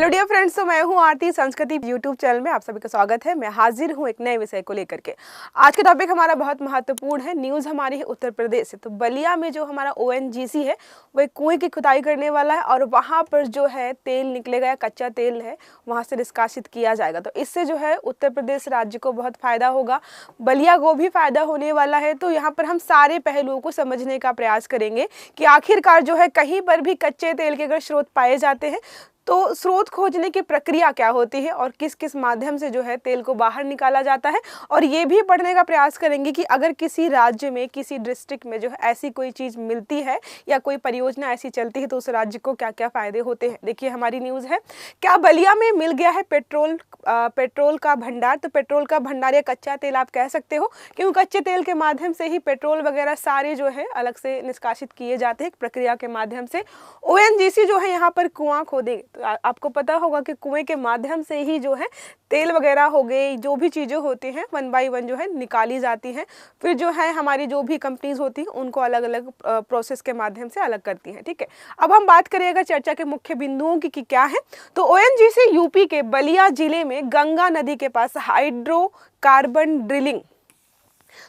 Hello dear friends, तो मैं हूं आरती संस्कृति यूट्यूब चैनल में आप सभी का स्वागत है। मैं हाजिर हूं एक नए विषय को लेकर के। आज का टॉपिक हमारा बहुत महत्वपूर्ण है। न्यूज़ हमारी है उत्तर प्रदेश से। तो बलिया में जो हमारा ONGC है वो एक कुएं की खुदाई करने वाला है और वहां पर जो है तेल निकलेगा या कच्चा तेल है वहां से निष्कासित किया जाएगा। तो इससे जो है उत्तर प्रदेश राज्य को बहुत फायदा होगा, बलिया को भी फायदा होने वाला है। तो यहाँ पर हम सारे पहलुओं को समझने का प्रयास करेंगे कि आखिरकार जो है कहीं पर भी कच्चे तेल के अगर स्रोत पाए जाते हैं तो स्रोत खोजने की प्रक्रिया क्या होती है और किस किस माध्यम से जो है तेल को बाहर निकाला जाता है। और ये भी पढ़ने का प्रयास करेंगे कि अगर किसी राज्य में किसी डिस्ट्रिक्ट में जो है ऐसी कोई चीज़ मिलती है या कोई परियोजना ऐसी चलती है तो उस राज्य को क्या क्या फ़ायदे होते हैं। देखिए हमारी न्यूज़ है, क्या बलिया में मिल गया है पेट्रोल का भंडार। तो पेट्रोल का भंडार या कच्चा तेल आप कह सकते हो, क्योंकि कच्चे तेल के माध्यम से ही पेट्रोल वगैरह सारे जो है अलग से निष्कासित किए जाते हैं प्रक्रिया के माध्यम से। ONGC जो है यहाँ पर कुआं खोदेंगे। तो आपको पता होगा कि कुएं के माध्यम से ही जो है तेल वगैरह हो गए, जो भी चीज़ें होती हैं 1 बाय 1 जो है निकाली जाती हैं। फिर जो है हमारी जो भी कंपनीज होती हैं उनको अलग अलग प्रोसेस के माध्यम से अलग करती हैं। ठीक है, अब हम बात करें अगर चर्चा के मुख्य बिंदुओं की कि क्या है, तो ONGC यूपी के बलिया जिले में गंगा नदी के पास हाइड्रोकार्बन ड्रिलिंग,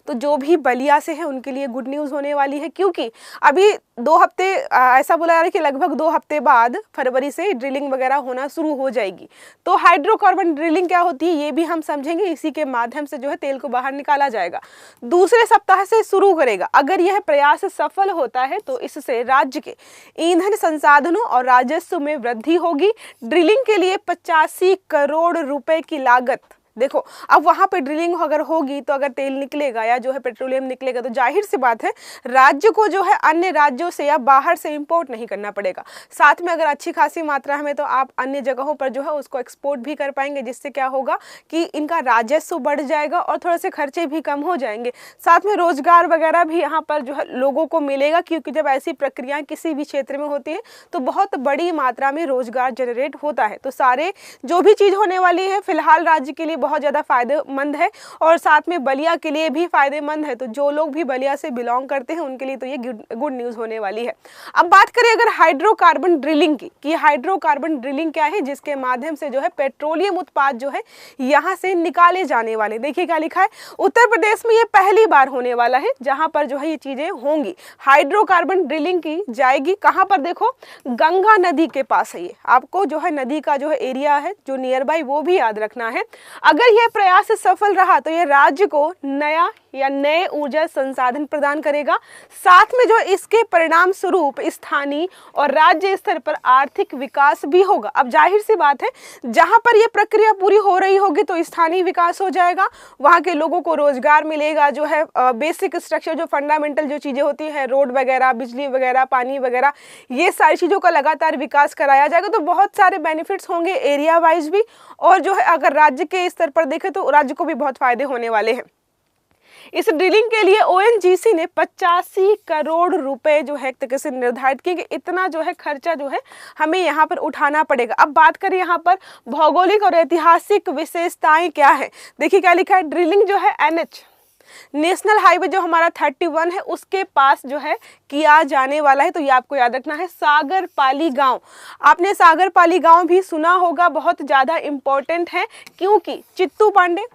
तो जो भी बलिया से है उनके लिए गुड न्यूज़ होने वाली है, क्योंकि अभी 2 हफ्ते ऐसा बोला जा रहा है कि लगभग 2 हफ्ते बाद फरवरी से ड्रिलिंग वगैरह होना शुरू हो जाएगी। तो हाइड्रोकार्बन ड्रिलिंग क्या होती है ये भी हम समझेंगे। इसी के माध्यम से जो है तेल को बाहर निकाला जाएगा। दूसरे सप्ताह से शुरू करेगा। अगर यह प्रयास सफल होता है तो इससे राज्य के ईंधन संसाधनों और राजस्व में वृद्धि होगी। ड्रिलिंग के लिए 85 करोड़ रुपए की लागत। देखो अब वहाँ पे ड्रिलिंग अगर होगी तो अगर तेल निकलेगा या जो है पेट्रोलियम निकलेगा तो जाहिर सी बात है राज्य को जो है अन्य राज्यों से या बाहर से इंपोर्ट नहीं करना पड़ेगा। साथ में अगर अच्छी खासी मात्रा में तो आप अन्य जगहों पर जो है उसको एक्सपोर्ट भी कर पाएंगे, जिससे क्या होगा कि इनका राजस्व बढ़ जाएगा और थोड़े से खर्चे भी कम हो जाएंगे। साथ में रोजगार वगैरह भी यहाँ पर जो है लोगों को मिलेगा, क्योंकि जब ऐसी प्रक्रियाएं किसी भी क्षेत्र में होती है तो बहुत बड़ी मात्रा में रोजगार जनरेट होता है। तो सारे जो भी चीज़ होने वाली है फिलहाल राज्य के लिए बहुत ज़्यादा फायदेमंद है और साथ में बलिया के लिए भी फायदेमंद है। तो जो लोग भी बलिया से बिलोंग करते हैं उनके लिए तो ये गुड न्यूज़ होने वाली है। अब बात करें अगर हाइड्रोकार्बन ड्रिलिंग की कि हाइड्रोकार्बन ड्रिलिंग क्या है, जिसके माध्यम से जो है पेट्रोलियम उत्पाद जो है यहाँ से निकाले जाने वाले। देखिए क्या लिखा है, उत्तर प्रदेश में ये पहली बार होने वाला है जहाँ पर जो है ये चीज़ें होंगी। हाइड्रोकार्बन ड्रिलिंग की जाएगी कहाँ पर, देखो गंगा नदी के पास है। ये आपको जो है नदी का जो है एरिया है जो नियर बाई वो भी याद रखना है। अगर यह प्रयास सफल रहा तो यह राज्य को नए ऊर्जा संसाधन प्रदान करेगा। साथ में जो इसके परिणाम स्वरूप स्थानीय और राज्य स्तर पर आर्थिक विकास भी होगा। अब जाहिर सी बात है जहां पर यह प्रक्रिया पूरी हो रही होगी तो स्थानीय विकास हो जाएगा, वहां के लोगों को रोजगार मिलेगा। जो है बेसिक स्ट्रक्चर जो फंडामेंटल जो चीजें होती है, रोड वगैरह, बिजली वगैरह, पानी वगैरह, ये सारी चीजों का लगातार विकास कराया जाएगा। तो बहुत सारे बेनिफिट्स होंगे एरिया वाइज भी, और जो है अगर राज्य के स्तर पर देखें तो राज्य को भी बहुत फायदे होने वाले हैं। इस ड्रिलिंग के लिए ONGC ने 85 करोड़ रुपए जो है एक तरीके से निर्धारित किए कि इतना जो है खर्चा जो है हमें यहाँ पर उठाना पड़ेगा। अब बात करें यहाँ पर भौगोलिक और ऐतिहासिक विशेषताएं क्या है। देखिए क्या लिखा है, ड्रिलिंग जो है NH नेशनल हाईवे जो हमारा 31 है उसके पास जो है किया जाने वाला है। तो ये आपको याद रखना है। सागरपाली गांव, आपने सागरपाली गांव भी सुना होगा, बहुत ज़्यादा इम्पोर्टेंट है क्योंकि चित्तू पांडे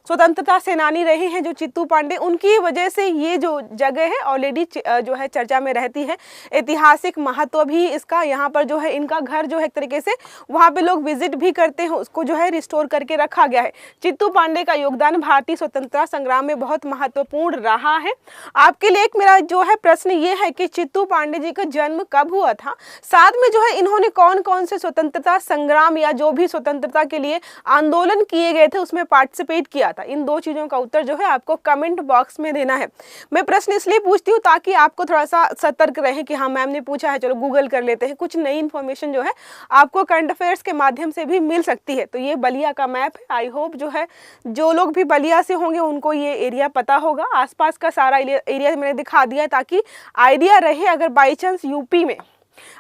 स्वतंत्रता सेनानी रहे हैं। जो चित्तू पांडे, उनकी वजह से ये जो जगह है ऑलरेडी जो है चर्चा में रहती है। ऐतिहासिक महत्व भी इसका, यहाँ पर जो है इनका घर जो है एक तरीके से वहाँ पे लोग विजिट भी करते हैं, उसको जो है रिस्टोर करके रखा गया है। चित्तू पांडे का योगदान भारतीय स्वतंत्रता संग्राम में बहुत महत्वपूर्ण रहा है। आपके लिए एक मेरा जो है प्रश्न ये है कि चित्तू पांडे जी का जन्म कब हुआ था, साथ में जो है इन्होंने कौन कौन से स्वतंत्रता संग्राम या जो भी स्वतंत्रता के लिए आंदोलन किए गए थे उसमें पार्टिसिपेट किया था। इन 2 चीजों का उत्तर जो है आपको कमेंट बॉक्स में देना है। मैं प्रश्न इसलिए पूछती हूँ ताकि आपको थोड़ा सा सतर्क रहे कि हाँ मैम ने पूछा है, चलो गूगल कर लेते हैं। कुछ नई इन्फॉर्मेशन जो है आपको करंट अफेयर्स के माध्यम से भी मिल सकती है। तो ये बलिया का मैप है। आई होप जो है जो लोग भी बलिया से होंगे उनको ये एरिया पता होगा। आसपास का सारा एरिया मैंने दिखा दिया है ताकि आइडिया रहे अगर बाई चांस यूपी में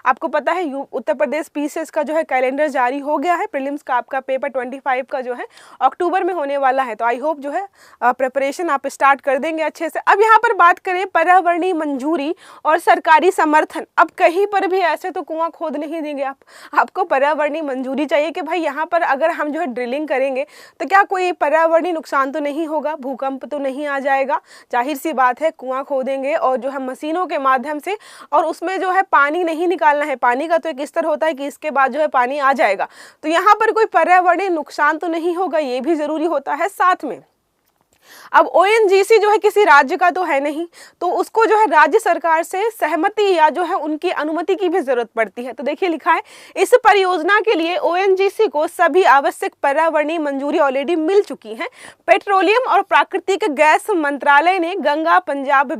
आपको पता है उत्तर प्रदेश पीसीएस का जो है कैलेंडर जारी हो गया है। प्रीलिम्स का आपका पेपर 25 का जो है अक्टूबर में होने वाला है। तो आई होप जो है प्रिपरेशन आप स्टार्ट कर देंगे अच्छे से। अब यहाँ पर बात करें पर्यावरणीय मंजूरी और सरकारी समर्थन। अब कहीं पर भी ऐसे तो कुआं खोद नहीं देंगे आप, आपको पर्यावरणीय मंजूरी चाहिए कि भाई यहाँ पर अगर हम जो है ड्रिलिंग करेंगे तो क्या कोई पर्यावरणीय नुकसान तो नहीं होगा, भूकंप तो नहीं आ जाएगा। जाहिर सी बात है कुआं खोदेंगे और जो है मशीनों के माध्यम से, और उसमें जो है पानी नहीं निकालना है। पानी का तो एक स्तर होता है कि इसके बाद जो है पानी आ जाएगा, तो यहाँ पर कोई पर्यावरणीय नुकसान तो नहीं होगा, ये भी जरूरी होता है। साथ में अब ओएनजीसी जो है किसी राज्य का तो है नहीं, तो उसको जो है राज्य सरकार से सहमति या जो है उनकी अनुमति की भी जरूरत पड़ती है। तो देखिए लिखा है, इस परियोजना के लिए ओएनजीसी को सभी आवश्यक पर्यावरणीय मंजूरी ऑलरेडी मिल चुकी है। पेट्रोलियम और प्राकृतिक गैस मंत्रालय ने गंगा पंजाब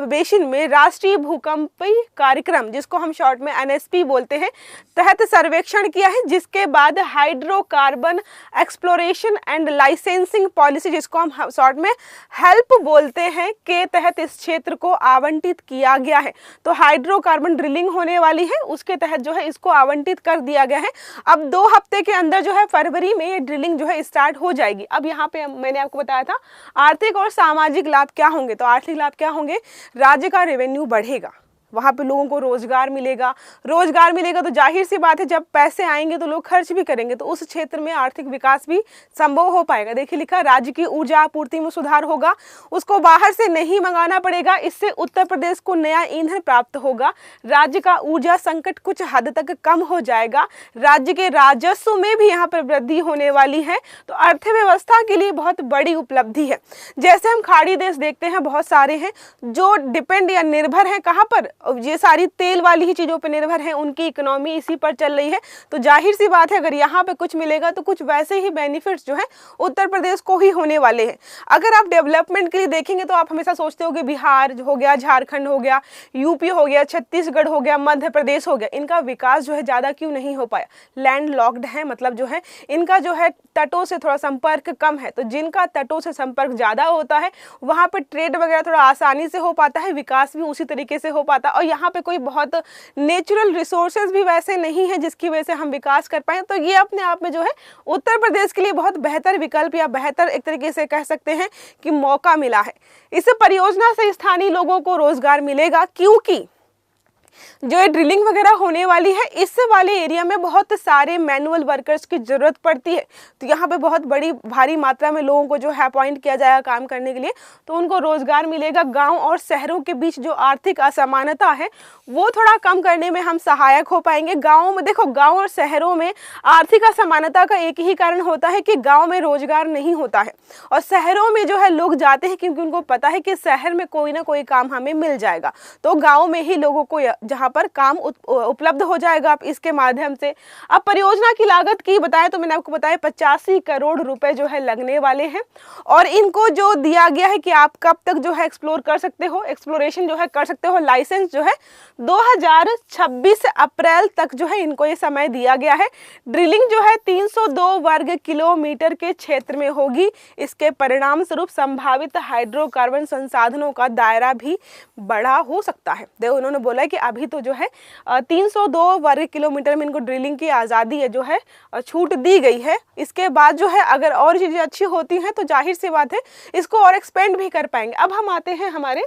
बेसिन में राष्ट्रीय भूकंपीय कार्यक्रम, जिसको हम शॉर्ट में एनएसपी बोलते हैं, तहत सर्वेक्षण किया है, जिसके बाद hydrocarbon exploration and licensing policy, जिसको हम शॉर्ट में हेल्प बोलते हैं, के तहत इस क्षेत्र को आवंटित किया गया है। तो हाइड्रोकार्बन ड्रिलिंग होने वाली है, उसके तहत जो है इसको आवंटित कर दिया गया है। अब 2 हफ्ते के अंदर जो है फरवरी में ये ड्रिलिंग जो है स्टार्ट हो जाएगी। अब यहाँ पे मैंने आपको बताया था आर्थिक और सामाजिक लाभ क्या होंगे। तो आर्थिक लाभ क्या होंगे, राज्य का रेवेन्यू बढ़ेगा, वहाँ पे लोगों को रोजगार मिलेगा। रोजगार मिलेगा तो जाहिर सी बात है जब पैसे आएंगे तो लोग खर्च भी करेंगे, तो उस क्षेत्र में आर्थिक विकास भी संभव हो पाएगा। देखिए लिखा, राज्य की ऊर्जा आपूर्ति में सुधार होगा, उसको बाहर से नहीं मंगाना पड़ेगा, इससे उत्तर प्रदेश को नया ईंधन प्राप्त होगा, राज्य का ऊर्जा संकट कुछ हद तक कम हो जाएगा, राज्य के राजस्व में भी यहाँ पर वृद्धि होने वाली है। तो अर्थव्यवस्था के लिए बहुत बड़ी उपलब्धि है। जैसे हम खाड़ी देश देखते हैं, बहुत सारे हैं जो डिपेंड या निर्भर हैं कहाँ पर, ये सारी तेल वाली ही चीजों पर निर्भर है, उनकी इकोनॉमी इसी पर चल रही है। तो जाहिर सी बात है अगर यहाँ पे कुछ मिलेगा तो कुछ वैसे ही बेनिफिट्स जो है उत्तर प्रदेश को ही होने वाले हैं। अगर आप डेवलपमेंट के लिए देखेंगे तो आप हमेशा सोचते हो कि बिहार हो गया, झारखंड हो गया, यूपी हो गया, छत्तीसगढ़ हो गया, मध्य प्रदेश हो गया, इनका विकास जो है ज्यादा क्यों नहीं हो पाया। लैंड लॉक्ड है, मतलब जो है इनका जो है तटों से थोड़ा संपर्क कम है। तो जिनका तटों से संपर्क ज्यादा होता है वहां पर ट्रेड वगैरह थोड़ा आसानी से हो पाता है, विकास भी उसी तरीके से हो पाता है। और यहाँ पे कोई बहुत नेचुरल रिसोर्सेज भी वैसे नहीं है जिसकी वजह से हम विकास कर पाए। तो ये अपने आप में जो है उत्तर प्रदेश के लिए बहुत बेहतर विकल्प या बेहतर एक तरीके से कह सकते हैं कि मौका मिला है। इस परियोजना से स्थानीय लोगों को रोजगार मिलेगा, क्योंकि जो ये ड्रिलिंग वगैरह होने वाली है इस वाले एरिया में बहुत सारे मैनुअल वर्कर्स की जरूरत पड़ती है। तो यहाँ पे बहुत बड़ी भारी मात्रा में लोगों को जो है अपॉइंट किया जाएगा काम करने के लिए, तो उनको रोजगार मिलेगा। गांव और शहरों के बीच जो आर्थिक असमानता है वो थोड़ा कम करने में हम सहायक हो पाएंगे। गाँव में देखो, गाँव और शहरों में आर्थिक असमानता का एक ही कारण होता है कि गाँव में रोजगार नहीं होता है, और शहरों में जो है लोग जाते हैं क्योंकि उनको पता है कि शहर में कोई ना कोई काम हमें मिल जाएगा। तो गाँव में ही लोगों को जहाँ पर काम उपलब्ध हो जाएगा आप इसके माध्यम से। अब परियोजना की लागत की बताएं तो मैंने आपको बताया 85 करोड़ रुपए जो है लगने वाले हैं, और इनको जो दिया गया है कि आप कब तक जो है एक्सप्लोर कर सकते हो, एक्सप्लोरेशन जो है कर सकते हो। लाइसेंस जो है 2026 अप्रैल तक जो है इनको ये समय दिया गया है। ड्रिलिंग जो है 302 वर्ग किलोमीटर के क्षेत्र में होगी। इसके परिणाम स्वरूप संभावित हाइड्रोकार्बन संसाधनों का दायरा भी बड़ा हो सकता है। देखो उन्होंने बोला है कि अभी तो जो है 302 वर्ग किलोमीटर में इनको ड्रिलिंग की आज़ादी है जो है छूट दी गई है। इसके बाद जो है अगर और चीज़ें अच्छी होती हैं तो जाहिर सी बात है इसको और एक्सपेंड भी कर पाएंगे। अब हम आते हैं हमारे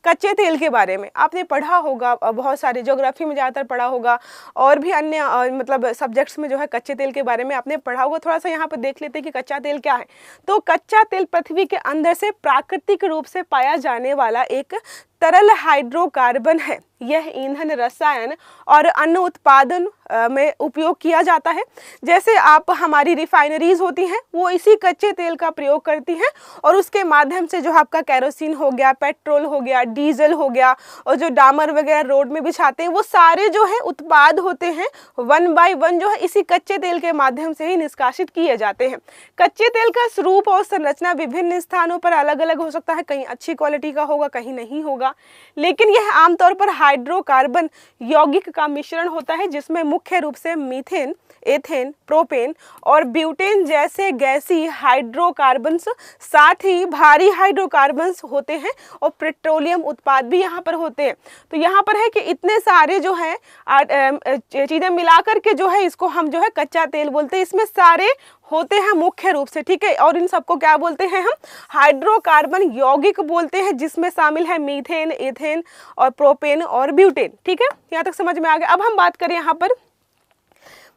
कच्चे तेल के बारे में। आपने पढ़ा होगा, बहुत सारे ज्योग्राफी में ज़्यादातर पढ़ा होगा, और भी अन्य मतलब सब्जेक्ट्स में जो है कच्चे तेल के बारे में आपने पढ़ा होगा। थोड़ा सा यहाँ पर देख लेते हैं कि कच्चा तेल क्या है। तो कच्चा तेल पृथ्वी के अंदर से प्राकृतिक रूप से पाया जाने वाला एक तरल हाइड्रोकार्बन है। यह ईंधन, रसायन और अन्य उत्पादन में उपयोग किया जाता है। जैसे आप हमारी रिफाइनरीज होती हैं वो इसी कच्चे तेल का प्रयोग करती हैं, और उसके माध्यम से जो आपका कैरोसिन हो गया, पेट्रोल हो गया, डीजल हो गया, और जो डामर वगैरह रोड में बिछाते हैं वो सारे जो है उत्पाद होते हैं 1 बाय 1 जो है इसी कच्चे तेल के माध्यम से ही निष्कासित किए जाते हैं। कच्चे तेल का स्वरूप और संरचना विभिन्न स्थानों पर अलग अलग हो सकता है, कहीं अच्छी क्वालिटी का होगा, कहीं नहीं होगा। होगा, लेकिन यह आमतौर पर हाइड्रोकार्बन यौगिक का मिश्रण होता है जिसमें मुख्य रूप से मीथेन, एथेन, प्रोपेन और ब्यूटेन जैसे गैसीय हाइड्रोकार्बन्स, साथ ही भारी हाइड्रोकार्बन्स होते हैं और पेट्रोलियम उत्पाद भी यहाँ पर होते हैं। तो यहाँ पर है कि इतने सारे जो है चीज़ें मिलाकर के जो है इसको हम जो है कच्चा तेल बोलते हैं। इसमें सारे होते हैं मुख्य रूप से, ठीक है, और इन सबको क्या बोलते हैं हम? हाइड्रोकार्बन यौगिक बोलते हैं, जिसमें शामिल है मीथेन, एथेन और प्रोपेन और ब्यूटेन। ठीक है, यहाँ तक समझ में आ गया। अब हम बात करें यहाँ पर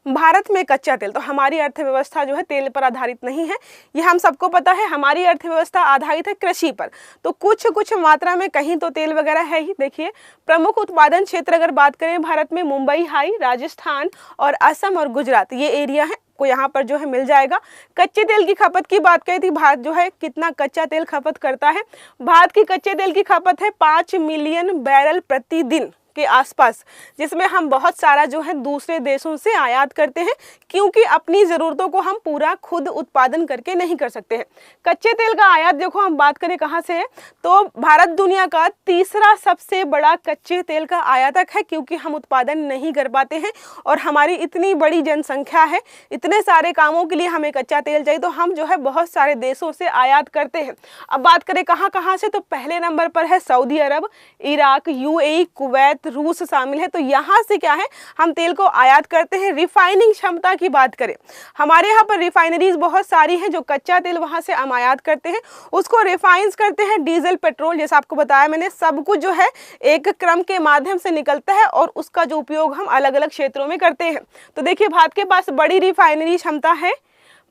भारत में कच्चा तेल। तो हमारी अर्थव्यवस्था जो है तेल पर आधारित नहीं है, ये हम सबको पता है। हमारी अर्थव्यवस्था आधारित है कृषि पर, तो कुछ मात्रा में कहीं तो तेल वगैरह है ही। देखिए, प्रमुख उत्पादन क्षेत्र अगर बात करें भारत में, मुंबई हाई, राजस्थान और असम और गुजरात, ये एरिया है को यहाँ पर जो है मिल जाएगा। कच्चे तेल की खपत की बात करें थी, भारत जो है कितना कच्चा तेल खपत करता है? भारत की कच्चे तेल की खपत है 5 मिलियन बैरल प्रतिदिन के आसपास, जिसमें हम बहुत सारा जो है दूसरे देशों से आयात करते हैं, क्योंकि अपनी ज़रूरतों को हम पूरा खुद उत्पादन करके नहीं कर सकते हैं। कच्चे तेल का आयात देखो हम बात करें कहाँ से है, तो भारत दुनिया का तीसरा सबसे बड़ा कच्चे तेल का आयातक है, क्योंकि हम उत्पादन नहीं कर पाते हैं और हमारी इतनी बड़ी जनसंख्या है, इतने सारे कामों के लिए हमें कच्चा तेल चाहिए, तो हम जो है बहुत सारे देशों से आयात करते हैं। अब बात करें कहाँ से, तो पहले नंबर पर है सऊदी अरब, इराक, यूएई, कुवैत, रूस शामिल है। तो यहाँ से क्या है, हम तेल को आयात करते हैं। रिफाइनिंग क्षमता की बात करें, हमारे यहाँ पर रिफाइनरीज बहुत सारी हैं जो कच्चा तेल वहाँ से हम आयात करते हैं, उसको रिफाइंस करते हैं। डीजल, पेट्रोल, जैसा आपको बताया मैंने, सब कुछ जो है एक क्रम के माध्यम से निकलता है और उसका जो उपयोग हम अलग अलग क्षेत्रों में करते हैं। तो देखिए, भारत के पास बड़ी रिफाइनरी क्षमता है।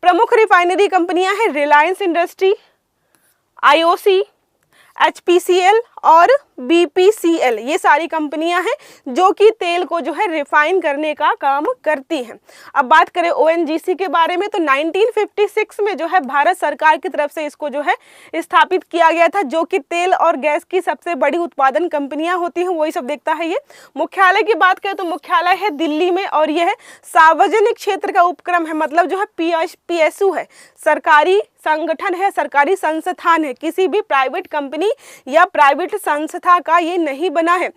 प्रमुख रिफाइनरी कंपनियां हैं रिलायंस इंडस्ट्री, IOC, HPCL और BPCL, ये सारी कंपनियां हैं जो कि तेल को जो है रिफाइन करने का काम करती हैं। अब बात करें ONGC के बारे में, तो 1956 में जो है भारत सरकार की तरफ से इसको जो है स्थापित किया गया था, जो कि तेल और गैस की सबसे बड़ी उत्पादन कंपनियां होती हैं, वही सब देखता है ये। मुख्यालय की बात करें तो मुख्यालय है दिल्ली में और यह सार्वजनिक क्षेत्र का उपक्रम है, मतलब जो है PSU है, सरकारी संगठन है, सरकारी संस्थान है, किसी भी प्राइवेट कंपनी या प्राइवेट संस्था का ये नहीं बना है।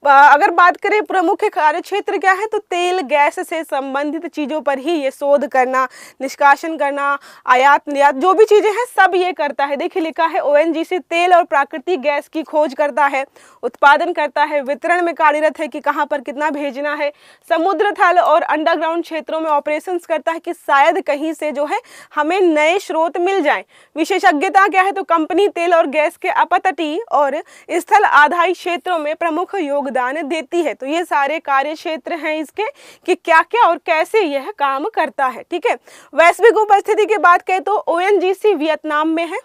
अगर बात करें प्रमुख कार्य क्षेत्र क्या है, तो तेल गैस से संबंधित चीज़ों पर ही ये शोध करना, निष्कासन करना, आयात निर्यात जो भी चीज़ें हैं सब ये करता है। देखिए लिखा है ONGC तेल और प्राकृतिक गैस की खोज करता है, उत्पादन करता है, वितरण में कार्यरत है कि कहाँ पर कितना भेजना है, समुद्र थल और अंडरग्राउंड क्षेत्रों में ऑपरेशंस करता है कि शायद कहीं से जो है हमें नए स्रोत मिल जाएं। विशेषज्ञता क्या है, तो कंपनी तेल और गैस के अपतटीय और स्थल आधारित क्षेत्रों में प्रमुख योगदान देती है। तो ये सारे कार्य क्षेत्र हैं इसके कि क्या क्या और कैसे यह काम करता है। ठीक है, वैश्विक उपस्थिति की बात करें तो ONGC वियतनाम में है,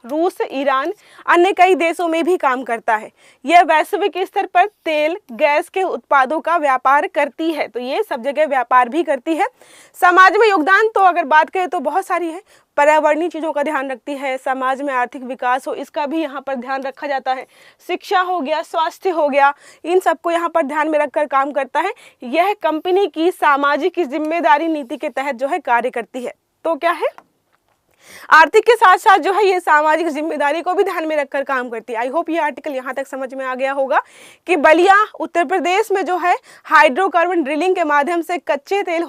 रूस, ईरान, अन्य कई देशों में भी काम करता है। यह वैश्विक स्तर पर तेल गैस के उत्पादों का व्यापार करती है, तो ये सब जगह व्यापार भी करती है। समाज में योगदान तो अगर बात करें तो बहुत सारी है, पर्यावरणीय चीज़ों का ध्यान रखती है, समाज में आर्थिक विकास हो इसका भी यहाँ पर ध्यान रखा जाता है, शिक्षा हो गया, स्वास्थ्य हो गया, इन सबको यहाँ पर ध्यान में रखकर काम करता है। यह कंपनी की सामाजिक जिम्मेदारी नीति के तहत जो है कार्य करती है। तो क्या है, आर्थिक के साथ साथ जो है ये सामाजिक जिम्मेदारी को भी ध्यान में रखकर काम करती है। आई होप ये आर्टिकल यहाँ तक समझ में आ गया होगा कि बलिया उत्तर प्रदेश में जो है हाइड्रोकार्बन ड्रिलिंग के माध्यम से कच्चे तेल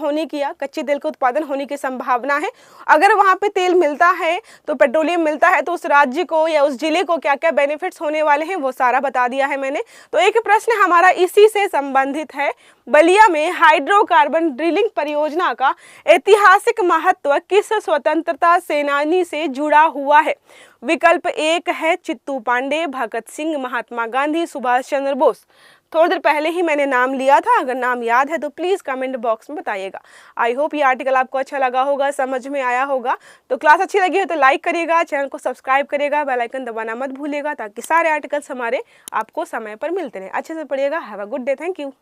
के उत्पादन होने की संभावना है। अगर वहाँ पे तेल मिलता है तो पेट्रोलियम मिलता है, तो उस राज्य को या उस जिले को क्या क्या बेनिफिट्स होने वाले हैं वो सारा बता दिया है मैंने। तो एक प्रश्न हमारा इसी से संबंधित है, बलिया में हाइड्रोकार्बन ड्रिलिंग परियोजना का ऐतिहासिक महत्व किस स्वतंत्रता सेनानी से जुड़ा हुआ है? विकल्प 1 है चित्तू पांडे, भगत सिंह, महात्मा गांधी, सुभाष चंद्र बोस। थोड़ी देर पहले ही मैंने नाम लिया था, अगर नाम याद है तो प्लीज़ कमेंट बॉक्स में बताइएगा। आई होप ये आर्टिकल आपको अच्छा लगा होगा, समझ में आया होगा। तो क्लास अच्छी लगी हो तो लाइक करिएगा, चैनल को सब्सक्राइब करिएगा, बेल आइकन दबाना मत भूलिएगा, ताकि सारे आर्टिकल्स हमारे आपको समय पर मिलते रहें। अच्छे से पढ़िएगा। Have a good day. Thank you.